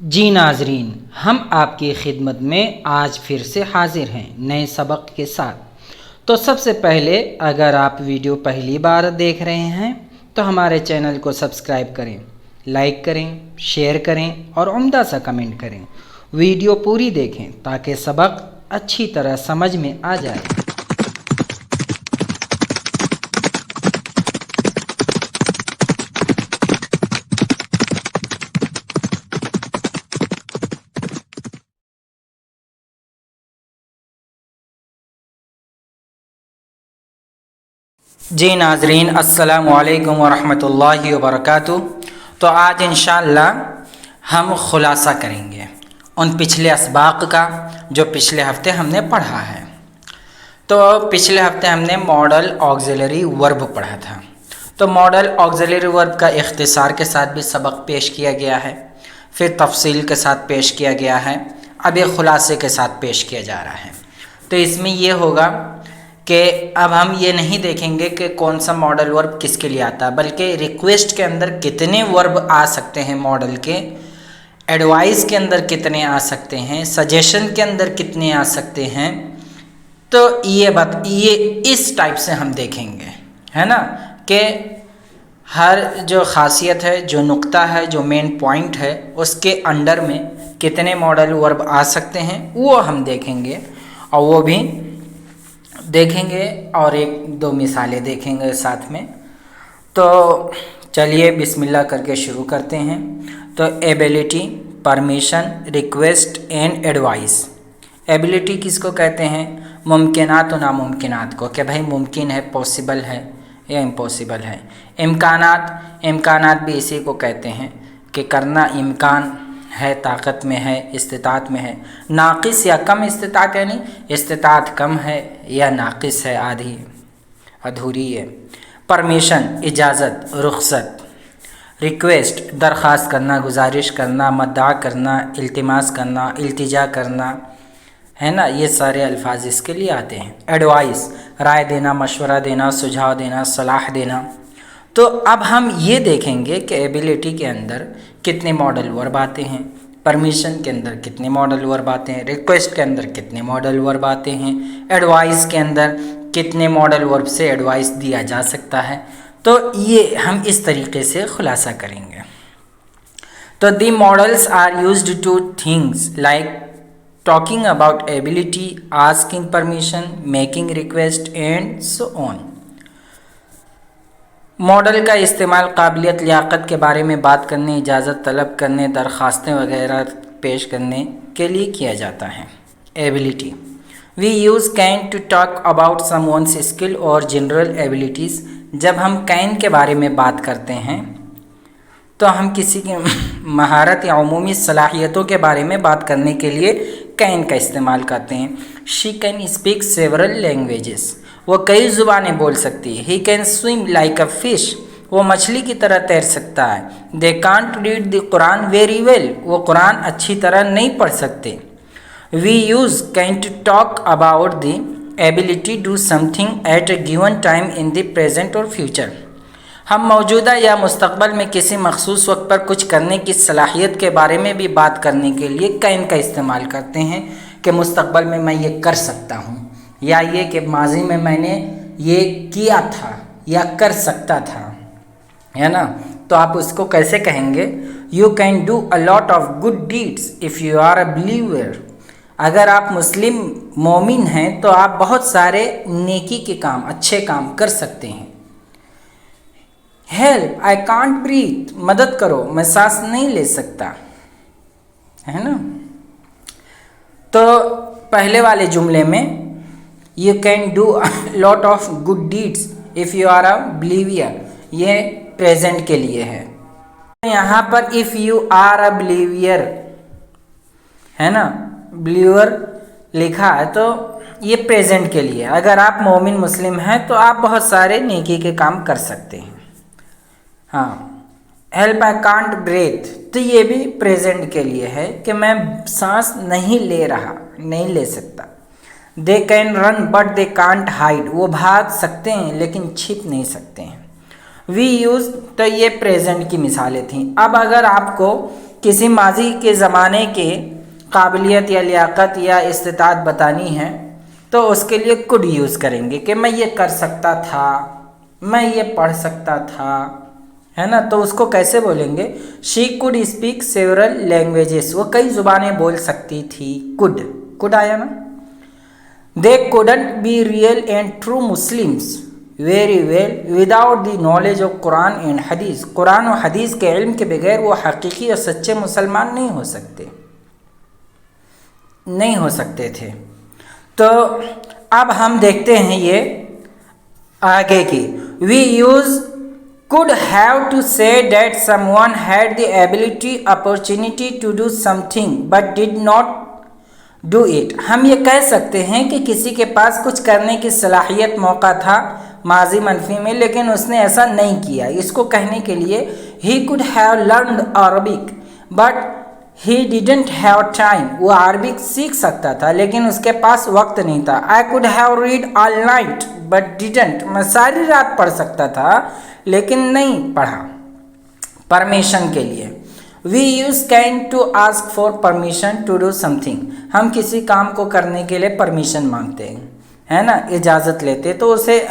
जी नाजरीन, हम आपकी खिदमत में आज फिर से हाजिर हैं नए सबक के साथ। तो सबसे पहले अगर आप वीडियो पहली बार देख रहे हैं तो हमारे चैनल को सब्सक्राइब करें, लाइक करें, शेयर करें और उम्दा सा कमेंट करें। वीडियो पूरी देखें ताकि सबक अच्छी तरह समझ में आ जाए। जी नाजरीन, अस्सलामु अलैकुम वरहमतुल्लाहि वबरकातुहू। तो आज इंशाअल्लाह हम ख़ुलासा करेंगे उन पिछले असबाक़ का जो पिछले हफ्ते हमने पढ़ा है। तो पिछले हफ्ते हमने मॉडल ऑक्सिलरी वर्ब पढ़ा था। तो मॉडल ऑक्सिलरी वर्ब का इख्तिसार के साथ भी सबक पेश किया गया है, फिर तफसील के साथ पेश किया गया है, अब एक ख़ुलासे के साथ पेश किया जा रहा है। तो इसमें यह होगा कि अब हम ये नहीं देखेंगे कि कौन सा मॉडल वर्ब किसके लिए आता है, बल्कि रिक्वेस्ट के अंदर कितने वर्ब आ सकते हैं मॉडल के, एडवाइस के अंदर कितने आ सकते हैं, सजेशन के अंदर कितने आ सकते हैं। तो ये इस टाइप से हम देखेंगे, है ना, कि हर जो ख़ासियत है, जो नुक्ता है, जो मेन पॉइंट है, उसके अंडर में कितने मॉडल वर्ब आ सकते हैं वो हम देखेंगे, और वो भी देखेंगे और एक दो मिसालें देखेंगे साथ में। तो चलिए बिस्मिल्लाह करके शुरू करते हैं। तो ability, permission, request and advice. Ability किसको कहते हैं? मुमकिनात और नामुमकिनात को, कि भाई मुमकिन है, पॉसिबल है या इम्पॉसिबल है। इम्कानात भी इसी को कहते हैं कि करना इम्कान है, ताकत में है, इस्तिताअत में है। नाक़िस या कम इस्तिताअत, यानी इस्तिताअत कम है या नाक़िस है, आधी अधूरी है। परमिशन, इजाज़त, रुख़सत। रिक्वेस्ट, दरख्वास्त करना, गुजारिश करना, मद्दा करना, इल्तिमास करना, इल्तिजा करना, है ना, ये सारे अल्फाज इसके लिए आते हैं। एडवाइस, राय देना, मशवरा देना, सुझाव देना, सलाह देना। तो अब हम ये देखेंगे कि एबिलिटी के अंदर कितने मॉडल वर्ब आते हैं, परमिशन के अंदर कितने मॉडल वर्ब आते हैं, रिक्वेस्ट के अंदर कितने मॉडल वर्ब आते हैं, एडवाइस के अंदर कितने मॉडल वर्ब से एडवाइस दिया जा सकता है। तो ये हम इस तरीके से खुलासा करेंगे। तो the models are used to things like talking about ability, asking permission, making request and so on. Model का इस्तेमाल काबिलियत, लियाकत के बारे में बात करने, इजाज़त तलब करने, दरख्वास्तें वगैरह पेश करने के लिए किया जाता है। Ability, we use can to talk about someone's skill और जनरल एबिलिटीज़। जब हम कैन के बारे में बात करते हैं तो हम किसी की महारत या उमूमी सलाहियतों के बारे में बात करने के लिए कैन का इस्तेमाल करते हैं। She can speak several languages, वो कई ज़ुबानें बोल सकती है। He can swim like a fish, वो मछली की तरह तैर सकता है। They can't read the Quran very well, वो कुरान अच्छी तरह नहीं पढ़ सकते। We use can to talk about the ability do something at a given time in the present और फ्यूचर। हम मौजूदा या मुस्तकबल में किसी मखसूस वक्त पर कुछ करने की सलाहियत के बारे में भी बात करने के लिए कैन का इस्तेमाल करते हैं, कि मुस्तकबल में मैं ये कर सकता हूँ, या ये कि माजी में मैंने ये किया था या कर सकता था, है ना। तो आप उसको कैसे कहेंगे? You can do a lot of good deeds if you are a believer. अगर आप मुस्लिम मोमिन हैं तो आप बहुत सारे नेकी के काम, अच्छे काम कर सकते हैं। हेल्प, आई कांट ब्रीथ, मदद करो, मैं सांस नहीं ले सकता, है ना। तो पहले वाले जुमले में you can do lot of good deeds if you are a believer, ये प्रेजेंट के लिए है। यहाँ पर if you are a believer, है ना, बिलीवर लिखा है, तो ये प्रेजेंट के लिए। अगर आप मोमिन मुस्लिम हैं तो आप बहुत सारे नेकी के काम कर सकते हैं। हाँ, हेल्प, आई कांट ब्रेथ, तो ये भी प्रेजेंट के लिए है कि मैं सांस नहीं ले रहा, नहीं ले सकता। They can run but they can't hide, वो भाग सकते हैं लेकिन छिप नहीं सकते हैं। वी यूज़, तो ये प्रेजेंट की मिसालें थीं। अब अगर आपको किसी माजी के ज़माने के काबिलियत या लियाकत या इस्तिताअत बतानी है तो उसके लिए कुड यूज़ करेंगे कि मैं ये कर सकता था, मैं ये पढ़ सकता था, है ना। तो उसको कैसे बोलेंगे? She could speak several languages, वो कई ज़ुबानें बोल सकती थी। कुड आया ना। They couldn't be real and true Muslims very well without the knowledge of Quran and हदीस, कुरान और हदीस के इल्म के बगैर वो हकीकी और सच्चे मुसलमान नहीं हो सकते थे। तो अब हम देखते हैं ये आगे की। We use could have to say that someone had the opportunity to do something but did not do it। हम ये कह सकते हैं कि किसी के पास कुछ करने की सलाहियत, मौका था माजी मनफी में, लेकिन उसने ऐसा नहीं किया। इसको कहने के लिए he could have learned Arabic but he didn't have time, वो अरबिक सीख सकता था लेकिन उसके पास वक्त नहीं था। I could have read all night but didn't, मैं सारी रात पढ़ सकता था लेकिन नहीं पढ़ा। परमिशन के लिए we use can to ask for permission to do something, हम किसी काम को करने के लिए परमिशन मांगते हैं, है ना, इजाज़त लेते तो उसे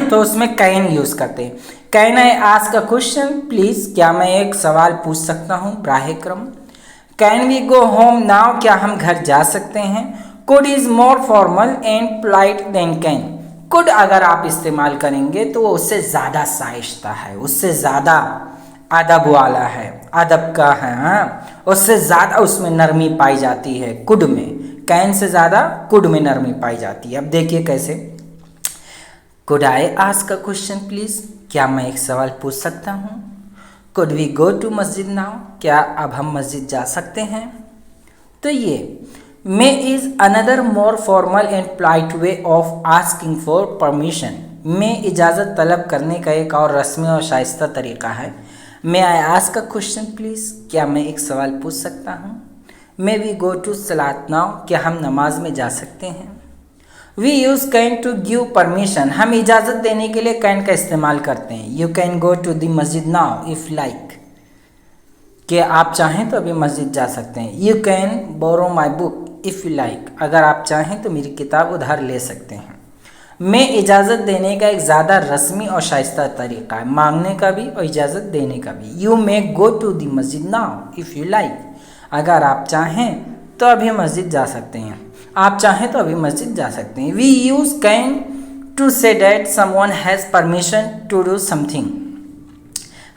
तो उसमें कैन यूज़ करते हैं। Can I ask a question please, क्या मैं एक सवाल पूछ सकता हूँ बराहे करम। Can we go home now, क्या हम घर जा सकते हैं। Could is more formal and polite than can, could अगर आप इस्तेमाल करेंगे तो वो उससे ज़्यादा साइश्ता है, उससे ज़्यादा अदब वाला है, अदब का है, हाँ, उससे ज़्यादा उसमें नरमी पाई जाती है कुड में। कैन से ज़्यादा कुड में नरमी पाई जाती है। अब देखिए कैसे। Could I ask a question please, क्या मैं एक सवाल पूछ सकता हूँ। Could we go to masjid now, क्या अब हम मस्जिद जा सकते हैं। तो ये may is another more formal and polite way of asking for permission, may इजाज़त तलब करने का एक और रस्मी और शाइस्ता तरीक़ा है। May I ask a question please, क्या मैं एक सवाल पूछ सकता हूँ। May we go to salat now, क्या हम नमाज में जा सकते हैं। We use can to give permission, हम इजाज़त देने के लिए कैन का इस्तेमाल करते हैं। You can go to the masjid now if like, कि आप चाहें तो अभी मस्जिद जा सकते हैं। You can borrow my book if you like, अगर आप चाहें तो मेरी किताब उधार ले सकते हैं। मैं इजाज़त देने का एक ज़्यादा रस्मी और शाइस्ता तरीक़ा है, मांगने का भी और इजाज़त देने का भी। You may go to the masjid now if you like, अगर आप चाहें तो अभी मस्जिद जा सकते हैं, आप चाहें तो अभी मस्जिद जा सकते हैं। We use can to say that someone has permission to do something,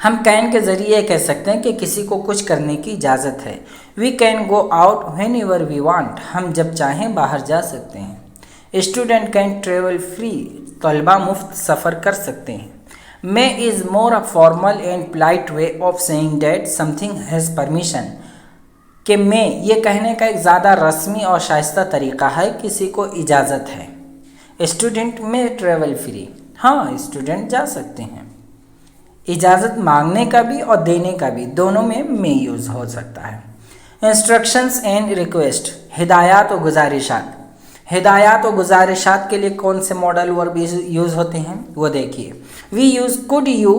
हम कैन के ज़रिए कह सकते हैं कि किसी को कुछ करने की इजाज़त है। We can go out whenever we want, हम जब चाहें बाहर जा सकते हैं। स्टूडेंट कैन ट्रेवल फ्री, तलबा मुफ्त सफ़र कर सकते हैं। May is more a formal and polite way of saying that something has permission, कि मे ये कहने का एक ज़्यादा रस्मी और शाइस्ता तरीक़ा है किसी को इजाज़त है। स्टूडेंट में ट्रेवल फ्री, हाँ स्टूडेंट जा सकते हैं। इजाज़त मांगने का भी और देने का भी, दोनों में मे यूज़ हो सकता है। इंस्ट्रक्शंस एंड रिक्वेस्ट, हिदायत और गुजारिशात, हिदायत और गुजारिशात के लिए कौन से मॉडल वर्ब यूज़ होते हैं वो देखिए। We use could you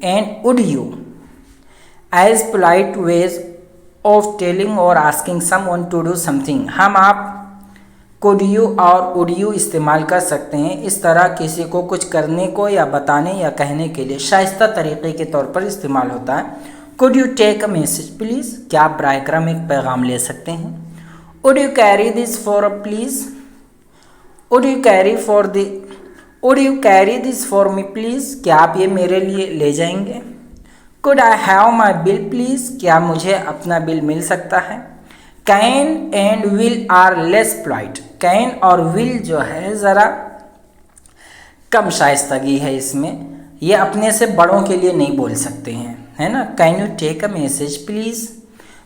and would you as polite ways of telling और asking someone to do something, हम आप कुड यू और वुड यू इस्तेमाल कर सकते हैं इस तरह किसी को कुछ करने को या बताने या कहने के लिए शाइस्ता तरीक़े के तौर पर इस्तेमाल होता है। Could you take a message please, क्या आप बराए करम एक पैगाम ले सकते हैं। Would you carry this for a please, would you carry this for me please, क्या आप ये मेरे लिए ले जाएंगे। Could I have my bill please, क्या मुझे अपना बिल मिल सकता है। Can and will are less polite, can और विल जो है ज़रा कम शाइस्तगी है इसमें, ये अपने से बड़ों के लिए नहीं बोल सकते हैं, है ना। Can you take a message please,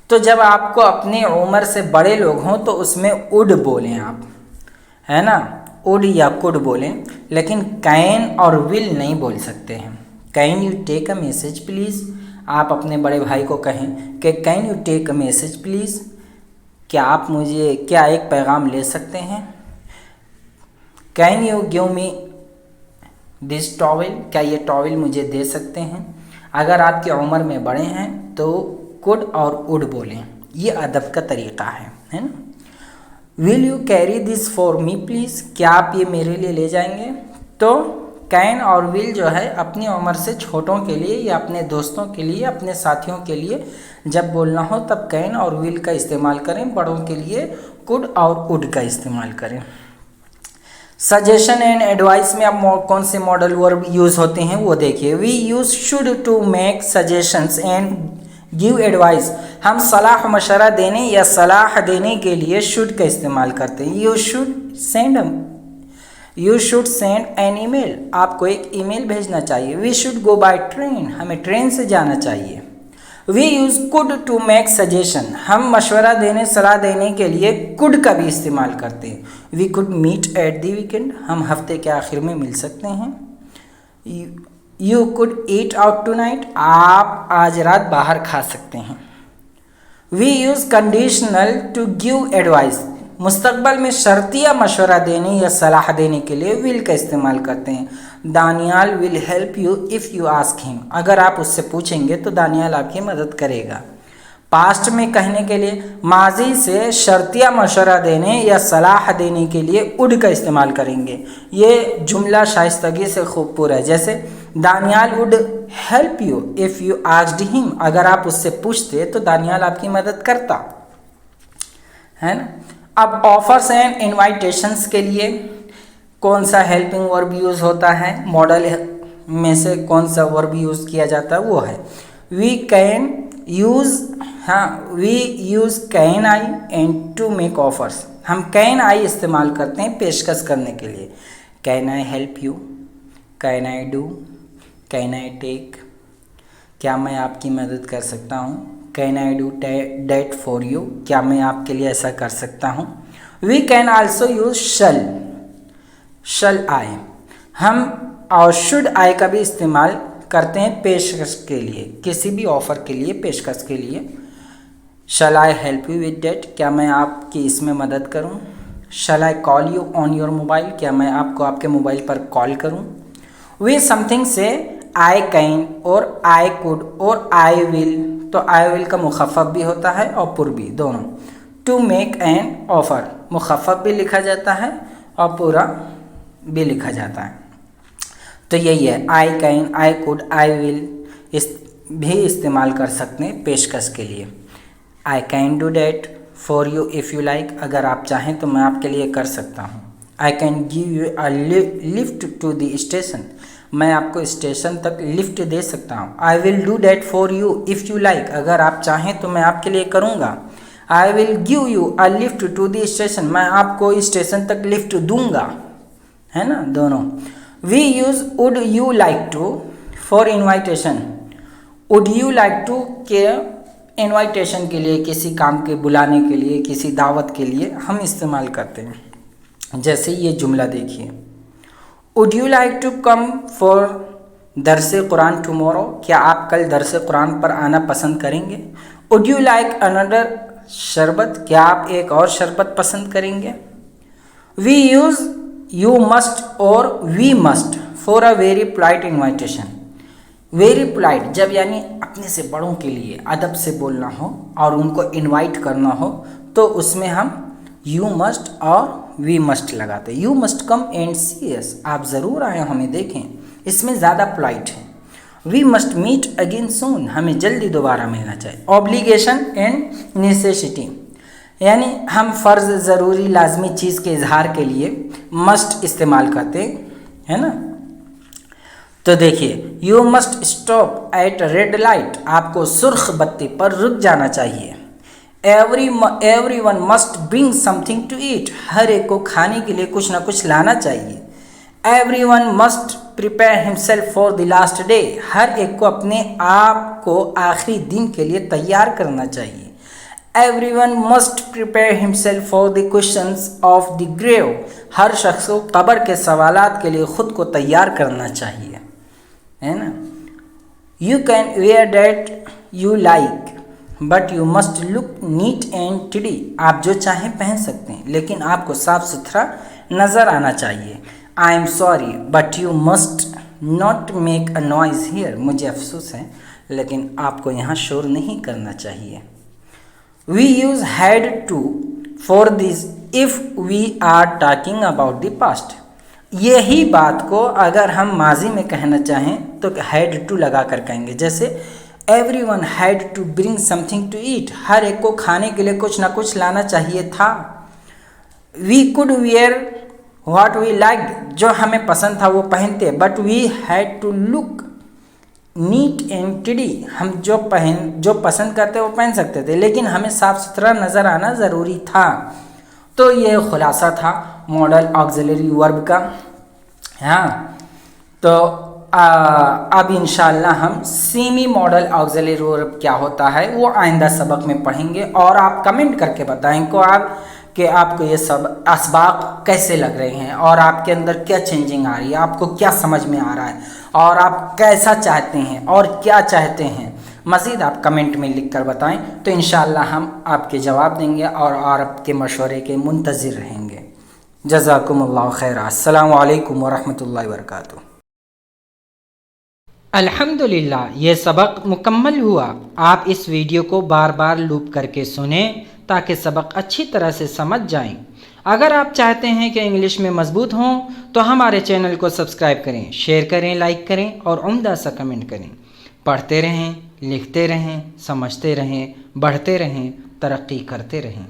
तो जब आपको अपने उम्र से बड़े लोग हों तो उसमें वुड बोलें आप, है ना, वुड या कुड बोलें, लेकिन कैन और विल नहीं बोल सकते हैं। Can you take a message please, आप अपने बड़े भाई को कहें कि can you take a message please, क्या आप मुझे क्या एक पैगाम ले सकते हैं। Can you give me this towel, क्या ये टॉवल मुझे दे सकते हैं। अगर आपकी उम्र में बड़े हैं तो कुड और उड बोलें, ये अदब का तरीक़ा है ना। Will you carry this for me please, क्या आप ये मेरे लिए ले जाएंगे। तो कैन और विल जो है अपनी उम्र से छोटों के लिए या अपने दोस्तों के लिए, अपने साथियों के लिए जब बोलना हो तब कैन और विल का इस्तेमाल करें, बड़ों के लिए कुड और उड का इस्तेमाल करें। सजेशन एंड एडवाइस में अब कौन से मॉडल वर्ब यूज़ होते हैं वो देखिए। We use should to make suggestions and give advice, हम सलाह मशवरा देने या सलाह देने के लिए शुड का इस्तेमाल करते हैं। You should send an email, आपको एक ईमेल भेजना चाहिए। We should go by train, हमें ट्रेन से जाना चाहिए। We use could to make suggestion, हम मशवरा देने सलाह देने के लिए कुड का भी इस्तेमाल करते हैं। We could meet at the weekend, हम हफ्ते के आखिर में मिल सकते हैं। You could eat out tonight, आप आज रात बाहर खा सकते हैं। We use conditional to give advice, मुस्तकबल में शर्तिया मशवरा देने या सलाह देने के लिए विल का इस्तेमाल करते हैं। Daniyal will help you if you ask him, अगर आप उससे पूछेंगे तो दानियाल आपकी मदद करेगा। पास्ट में कहने के लिए, माजी से शर्तिया मशवरा देने या सलाह देने के लिए उड का इस्तेमाल करेंगे। ये जुमला शाइस्तगी से खूब पूरा है, जैसे Daniyal would help you if you asked him, अगर आप उससे पूछते तो दानियाल आपकी मदद करता, है ना। अब ऑफर्स एंड इनवाइटेशंस के लिए कौन सा हेल्पिंग वर्ब यूज़ होता है, मॉडल में से कौन सा वर्ब यूज़ किया जाता है वो है we can use. We use can I and to make offers, हम कैन आई इस्तेमाल करते हैं पेशकश करने के लिए। Can I help you, can I do, can I take, क्या मैं आपकी मदद कर सकता हूँ। Can I do that for you, क्या मैं आपके लिए ऐसा कर सकता हूँ। We can also use shall I, हम और शुड आई का भी इस्तेमाल करते हैं पेशकश के लिए, किसी भी ऑफ़र के लिए, पेशकश के लिए। Shall I help you with that, क्या मैं आपकी इसमें मदद करूँ। Shall I call you on your mobile, क्या मैं आपको आपके मोबाइल पर कॉल करूँ। वी समथिंग से आई कैन और आई कुड और आई विल, तो आई विल का मुखफ़फ़ भी होता है और पुर भी, दोनों। टू मेक एन ऑफ़र, मुखफ़फ़ भी लिखा जाता है और पूरा भी लिखा जाता है। तो यही है, I can, I could, I will भी इस्तेमाल कर सकते हैं पेशकश के लिए। I can do that for you if you like, अगर आप चाहें तो मैं आपके लिए कर सकता हूँ। I can give you a lift to the station, मैं आपको स्टेशन तक लिफ्ट दे सकता हूँ। I will do that for you if you like, अगर आप चाहें तो मैं आपके लिए करूँगा। I will give you a lift to the station, मैं आपको स्टेशन तक लिफ्ट दूंगा, है ना, दोनों। We use would you like to for invitation, would you like to के इन्वाइटेशन के लिए, किसी काम के बुलाने के लिए, किसी दावत के लिए हम इस्तेमाल करते हैं। जैसे ये जुमला देखिए, would you like to come for दरसे कुरान टुमारो, क्या आप कल दरसे कुरान पर आना पसंद करेंगे। वुड यू लाइक अनदर शरबत, क्या आप एक और शरबत पसंद करेंगे। वी यूज़ यू मस्ट और we must for a very polite invitation, very polite जब यानी अपने से बड़ों के लिए अदब से बोलना हो और उनको इनवाइट करना हो तो उसमें हम यू मस्ट और वी मस्ट लगाते हैं। You must come and see us, आप ज़रूर आए हमें देखें, इसमें ज़्यादा पोलाइट है। We must meet again soon, हमें जल्दी दोबारा मिलना चाहिए। ऑब्लिगेशन एंड नेसेसिटी, यानी हम फ़र्ज़, ज़रूरी, लाजमी चीज़ के इजहार के लिए मस्ट इस्तेमाल करते हैं ना। तो देखिए, you must stop at red light, आपको सुर्ख बत्ती पर रुक जाना चाहिए। Everyone must bring something to eat, हर एक को खाने के लिए कुछ ना कुछ लाना चाहिए। Everyone must prepare himself for the last day, हर एक को अपने आप को आखिरी दिन के लिए तैयार करना चाहिए। Everyone must prepare himself for the questions of the grave, हर शख्स को कब्र के सवालात के लिए ख़ुद को तैयार करना चाहिए, है ना। You can wear that you like but you must look neat and टिडी, आप जो चाहें पहन सकते हैं लेकिन आपको साफ सुथरा नज़र आना चाहिए। I am sorry but you must not make a noise here, मुझे अफसोस है लेकिन आपको यहाँ शोर नहीं करना चाहिए। We use had to for this if we are talking about the past. यही बात को अगर हम माजी में कहना चाहें तो हैड टू लगा कर कहेंगे। जैसे everyone had to bring something to eat, हर एक को खाने के लिए कुछ ना कुछ लाना चाहिए था। We could wear what we like, जो हमें पसंद था वो पहनते, but we had to look neat and tidy, हम जो पसंद करते वो पहन सकते थे लेकिन हमें साफ सुथरा नज़र आना ज़रूरी था। तो ये खुलासा था मॉडल ऑक्सिलरी वर्ब का। हाँ, तो अब इंशाल्लाह हम सेमी मॉडल ऑक्सिलरी वर्ब क्या होता है वो आइंदा सबक में पढ़ेंगे और आप कमेंट करके बताएं कि आपको ये सब असबाक कैसे लग रहे हैं और आपके अंदर क्या चेंजिंग आ रही है, आपको क्या समझ में आ रहा है और आप कैसा चाहते हैं और क्या चाहते हैं, मज़ीद आप कमेंट में लिख कर बताएं। तो इंशाअल्लाह हम आपके जवाब देंगे और आपके मशवरे के मुंतज़िर रहेंगे। जज़ाकुमुल्लाह खैर। अस्सलामु अलैकुम वरहमतुल्लाहि वबरकातुहू। अल्हम्दुलिल्लाह, ये सबक मुकम्मल हुआ। आप इस वीडियो को बार बार लूप करके सुने ताकि सबक अच्छी तरह से समझ जाएं। अगर आप चाहते हैं कि इंग्लिश में मजबूत हों तो हमारे चैनल को सब्सक्राइब करें, शेयर करें, लाइक करें और उम्दा सा कमेंट करें। पढ़ते रहें, लिखते रहें, समझते रहें, बढ़ते रहें, तरक्की करते रहें।